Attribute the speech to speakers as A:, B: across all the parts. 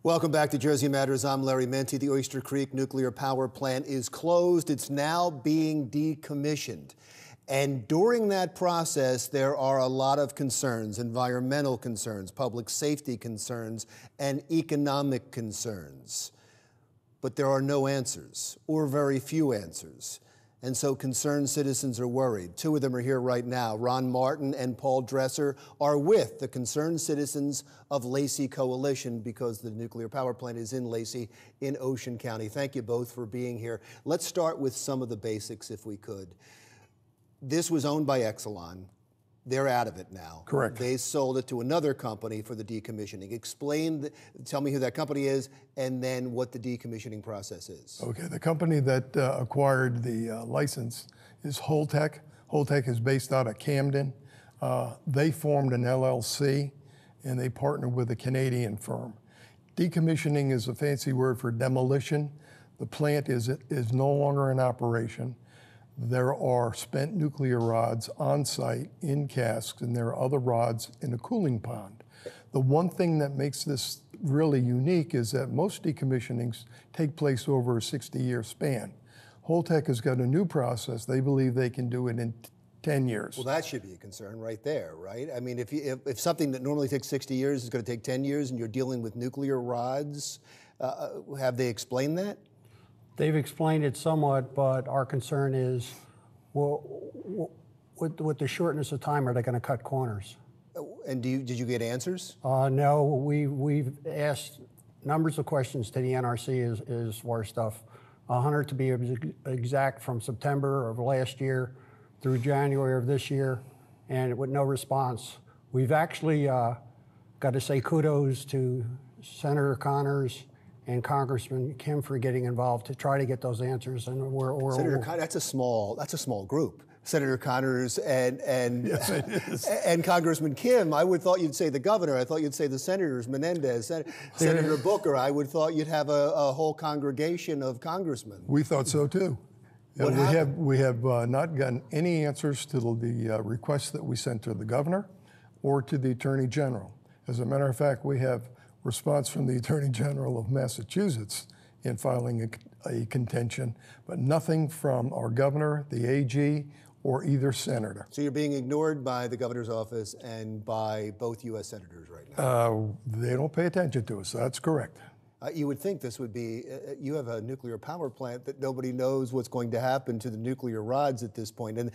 A: Welcome back to Jersey Matters. I'm Larry Menti. The Oyster Creek nuclear power plant is closed. It's now being decommissioned. And during that process, there are a lot of concerns, environmental concerns, public safety concerns, and economic concerns. But there are no answers, or very few answers. And so concerned citizens are worried. Two of them are here right now. Martyn and Paul Dressler are with the concerned citizens of Lacey Coalition because the nuclear power plant is in Lacey in Ocean County. Thank you both for being here. Let's start with some of the basics if we could. This was owned by Exelon. They're out of it now.
B: Correct.
A: They sold it to another company for the decommissioning. Tell me who that company is, and then what the decommissioning process is.
B: Okay, the company that acquired the license is Holtec. Holtec is based out of Camden. They formed an LLC, and they partnered with a Canadian firm. Decommissioning is a fancy word for demolition. The plant is no longer in operation. There are spent nuclear rods on site in casks, and there are other rods in a cooling pond. The one thing that makes this really unique is that most decommissionings take place over a 60-year span. Holtec has got a new process. They believe they can do it in 10 years.
A: Well, that should be a concern right there, right? I mean, if something that normally takes 60 years is going to take 10 years and you're dealing with nuclear rods, have they explained that?
C: They've explained it somewhat, but our concern is, well, with the shortness of time, are they going to cut corners?
A: And did you get answers?
C: No, we've asked numbers of questions to the NRC as far as stuff. 100 to be exact, from September of last year through January of this year, and with no response. We've actually got to say kudos to Senator Connors and Congressman Kim for getting involved to try to get those answers. And
A: Senator Connors, that's a small group. Senator Connors and
B: yes, it is.
A: And Congressman Kim. I would thought you'd say the governor. I thought you'd say the senators, Menendez, Senator Booker. I would thought you'd have a whole congregation of congressmen.
B: We thought so too. We have not gotten any answers to the requests that we sent to the governor or to the Attorney General. As a matter of fact, we have response from the Attorney General of Massachusetts in filing a contention, but nothing from our governor, the AG, or either senator.
A: So you're being ignored by the governor's office and by both U.S. senators right now?
B: They don't pay attention to us, that's correct.
A: You would think this would be, you have a nuclear power plant that nobody knows what's going to happen to the nuclear rods at this point. And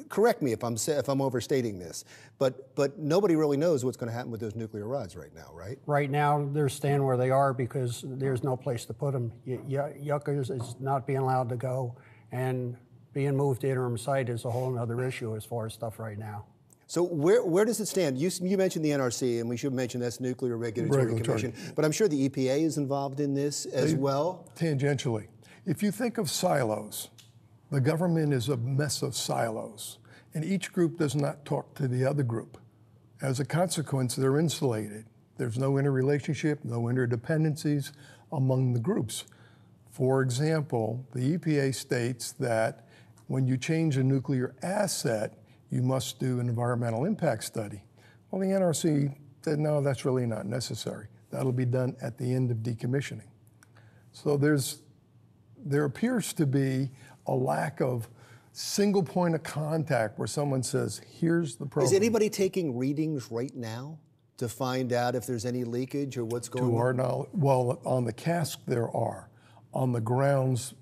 A: correct me if I'm overstating this, but nobody really knows what's going to happen with those nuclear rods right now, right?
C: Right now, they're staying where they are because there's no place to put them. Yuccas is not being allowed to go, and being moved to interim site is a whole other issue as far as stuff right now.
A: So where does it stand? You mentioned the NRC, and we should mention that's Nuclear Regulatory Commission, but I'm sure the EPA is involved in this as well?
B: Tangentially. If you think of silos, the government is a mess of silos, and each group does not talk to the other group. As a consequence, they're insulated. There's no interrelationship, no interdependencies among the groups. For example, the EPA states that when you change a nuclear asset, you must do an environmental impact study. Well, the NRC said, no, that's really not necessary. That'll be done at the end of decommissioning. So there appears to be a lack of single point of contact where someone says, here's the problem.
A: Is anybody taking readings right now to find out if there's any leakage or what's going on?
B: To our knowledge, well, on the cask there are. On the grounds,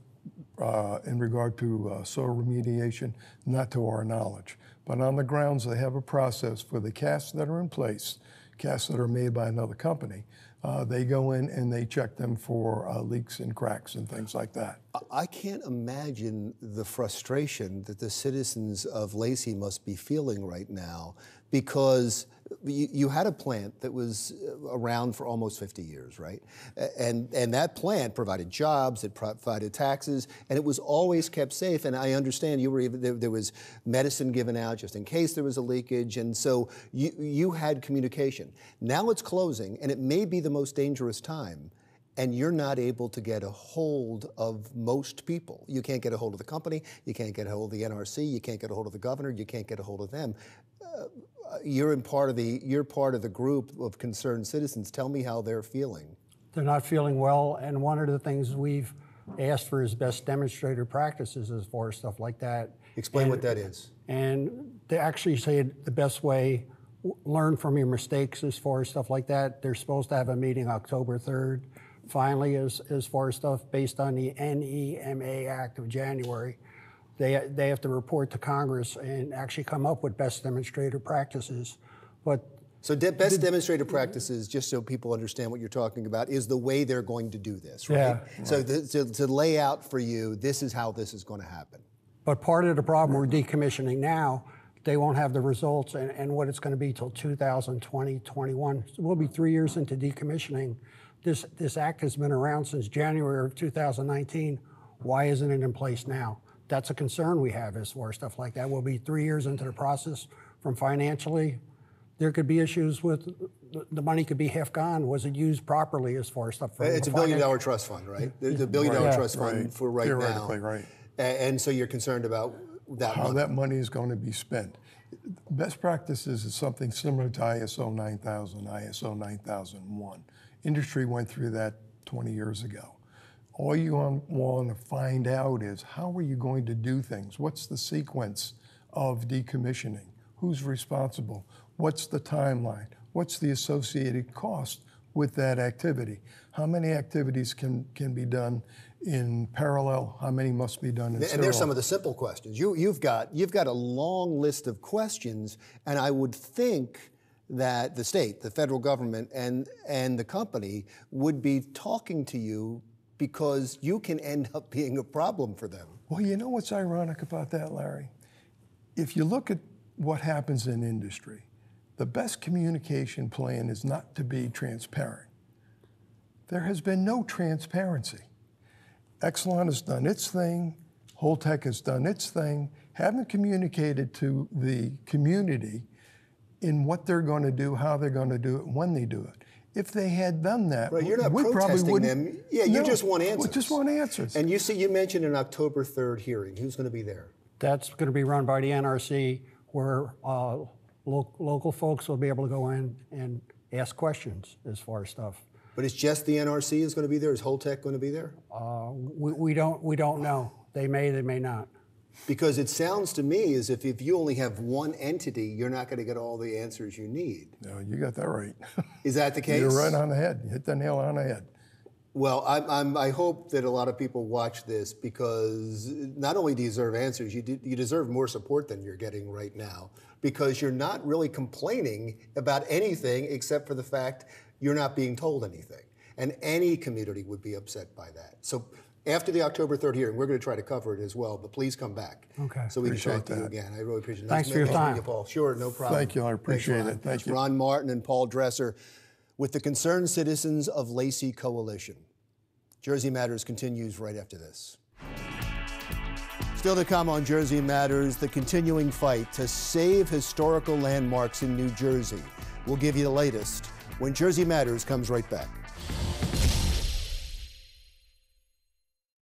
B: in regard to soil remediation, not to our knowledge. But on the grounds, they have a process for the casks that are in place, casks that are made by another company. They go in and they check them for leaks and cracks and things like that.
A: I can't imagine the frustration that the citizens of Lacey must be feeling right now, because you had a plant that was around for almost 50 years, right? And that plant provided jobs, it provided taxes, and it was always kept safe. And I understand there was medicine given out just in case there was a leakage, and so you had communication. Now it's closing, and it may be the most dangerous time, and you're not able to get a hold of most people. You can't get a hold of the company, you can't get a hold of the NRC, you can't get a hold of the governor, you can't get a hold of them. You're part of the group of concerned citizens. Tell me how they're feeling.
C: They're not feeling well, and one of the things we've asked for is best demonstrator practices as far as stuff like that.
A: Explain what that is.
C: And they actually say the best way, learn from your mistakes as far as stuff like that. They're supposed to have a meeting October 3rd, finally, as far as stuff based on the NEMA Act of January. They have to report to Congress and actually come up with best demonstrator practices. But
A: so best demonstrator practices, just so people understand what you're talking about, is the way they're going to do this, right?
C: Yeah.
A: So to lay out for you, this is how this is going to happen.
C: But part of the problem we're decommissioning now, they won't have the results and what it's going to be till 2020, 21. So we'll be 3 years into decommissioning. This act has been around since January of 2019. Why isn't it in place now? That's a concern we have as far as stuff like that. We'll be 3 years into the process from financially. There could be issues with the money could be half gone. Was it used properly as far as stuff?
A: It's a $1 billion trust fund, right? There's a $1 billion trust fund for right now.
B: Theoretically, right.
A: And so you're concerned about that
B: how that money is going to be spent. Best practices is something similar to ISO 9000, ISO 9001. Industry went through that 20 years ago. All you want to find out is how are you going to do things? What's the sequence of decommissioning? Who's responsible? What's the timeline? What's the associated cost with that activity? How many activities can be done in parallel? How many must be done in serial?
A: And there's some of the simple questions. You've got a long list of questions, and I would think that the state, the federal government, and the company would be talking to you because you can end up being a problem for them.
B: Well, you know what's ironic about that, Larry? If you look at what happens in industry, the best communication plan is not to be transparent. There has been no transparency. Exelon has done its thing, Holtec has done its thing, haven't communicated to the community in what they're going to do, how they're going to do it, when they do it. If they had done that,
A: right, you're not
B: we probably
A: protesting
B: wouldn't.
A: them. Yeah, you just want answers.
B: We just want answers.
A: And you mentioned an October 3rd hearing. Who's going to be there?
C: That's going to be run by the NRC, where local folks will be able to go in and ask questions as far as stuff.
A: But it's just the NRC is going to be there? Is Holtec going to be there?
C: We don't know. They may not.
A: Because it sounds to me as if you only have one entity, you're not going to get all the answers you need.
B: No, you got that right.
A: Is that the case?
B: You're right on the head. You hit the nail on the head.
A: Well, I hope that a lot of people watch this because not only do you deserve answers, you deserve more support than you're getting right now because you're not really complaining about anything except for the fact you're not being told anything. And any community would be upset by that. So after the October 3rd hearing, we're going to try to cover it as well, but please come back.
C: Okay.
A: So we can talk to you again. I really appreciate it.
C: Thanks for your time.
A: You, Paul. Sure, no problem.
B: Thank you. I appreciate it. Thank you.
A: Ron Martyn and Paul Dressler with the Concerned Citizens of Lacey Coalition. Jersey Matters continues right after this. Still to come on Jersey Matters, the continuing fight to save historical landmarks in New Jersey. We'll give you the latest when Jersey Matters comes right back.